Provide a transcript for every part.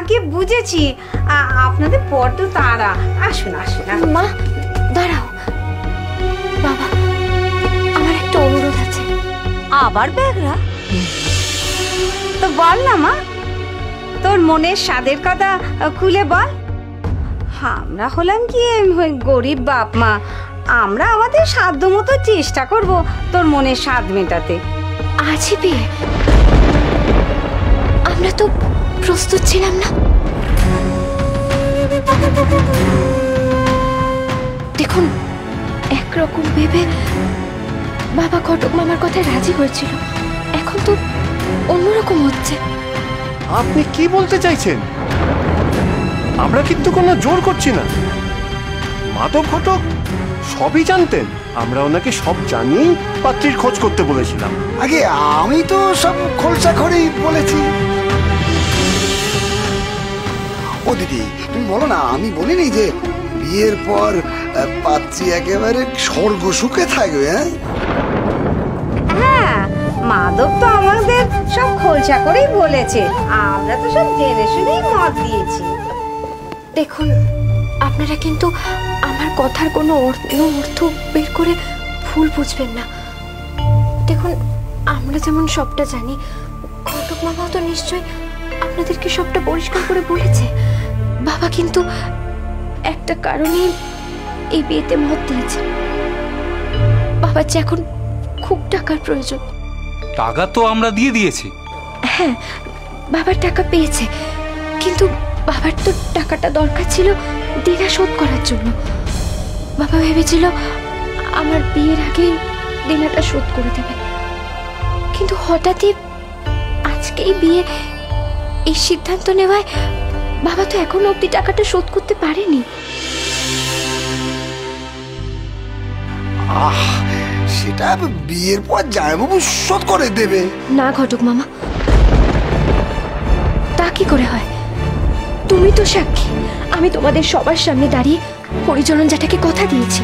আগে বুঝেছি, আপনাদের বড্ড তাড়া। আসুন আসুন। মা দাঁড়াও, বাবা আমার একটা অনুরোধ আছে। আবার ব্যাগরা? তো বল না মা, তোর মনের স্বাদের কথা খুলে বল। আমরা হলাম কি গরিব বাপ মা, আমরা আমাদের সাধ্য মতো চেষ্টা করব তোর মনের স্বাদ মেটাতে। আজই বিয়ে? আমরা তো প্রস্তুত ছিলাম না। দেখুন, একরকম ভেবে বাবা ঘটক মামার কথায় রাজি হয়েছিল, এখন তো অন্যরকম হচ্ছে। আপনি কি বলতে চাইছেন? আমরা কিন্তু কোনো জোর করছি না। মাধব ঘটক সবই জানতেন, আমরা ওনাকে সব জানিয়েই পাত্রীর খোঁজ করতে বলেছিলাম। আগে আমি তো সব খোলসা করেই বলেছি। ও দিদি, তুমি বলো না, আমি বলিনি যে বিয়ের পর পাত্রী একেবারে স্বর্গ সুখে থাকবে? হ্যাঁ, মাধব তো আমাদের সব খোলসা করেই বলেছে, আমরা তো সব জেনে শুনেই মত দিয়েছি। দেখুন, আপনারা কিন্তু আমার কথার কোনো অর্থ বের করে ভুল বুঝবেন না। দেখুন, আমরা যেমন সবটা জানি, ঘটক মামাও তো নিশ্চয়ই আপনাদেরকে সবটা পরিষ্কার করে বলেছে। বাবা কিন্তু একটা কারণে এই বিয়েতে মত দিয়েছে। বাবার যে এখন খুব টাকার প্রয়োজন। টাকা তো আমরা দিয়ে দিয়েছি। হ্যাঁ, বাবার টাকা পেয়েছে, কিন্তু বাবার তো টাকাটা দরকার ছিল দেনা শোধ করার জন্য। বাবা ভেবেছিল আমার বিয়ের আগেই দেনাটা শোধ করে দেবে, কিন্তু হঠাৎই আজকেই বিয়ে, এই সিদ্ধান্ত নেওয়ায় বাবা তো এখনো অব্দি টাকাটা শোধ করতে পারেনি। সেটা বিয়ের পর জামাইবাবু শোধ করে দেবে। না ঘটক মামা, তা কি করে হয়? তুমি তো সাক্ষী, আমি তোমাদের সবার সামনে দাঁড়িয়ে হরিচরণ জ্যাঠাকে কথা দিয়েছি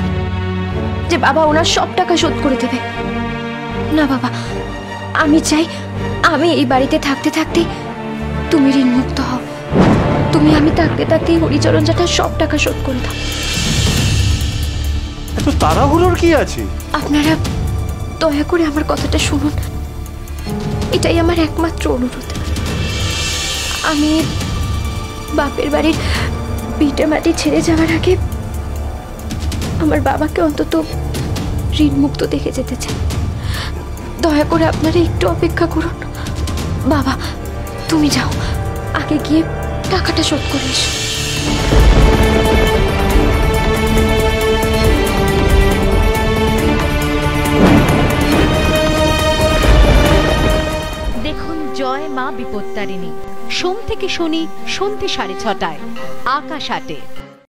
যে বাবা ওনার সব টাকা শোধ করে দেবে। না বাবা, আমি চাই আমি এই বাড়িতে থাকতে থাকতে তুমি ঋণ মুক্ত হও। তুমি আমি থাকতে থাকতে হরিচরণ জ্যাঠার সব টাকা শোধ করে দাও। এত তাড়াহুড়োর কি আছে? আপনারা দয়া করে আমার কথাটা শুনুন, এটাই আমার একমাত্র অনুরোধ। আমি বাপের বাড়ির ভিটে মাটি ছেড়ে যাওয়ার আগে আমার বাবাকে অন্তত ঋণ মুক্ত দেখে যেতে চাই। দয়া করে আপনারা একটু অপেক্ষা করুন। বাবা, তুমি যাও, আগে গিয়ে টাকাটা শোধ করে এসো। দেখুন জয় মা বিপত্তারিণী, সোম থেকে শনি সন্ধ্যে 6:30টায়, আকাশ 8-এ।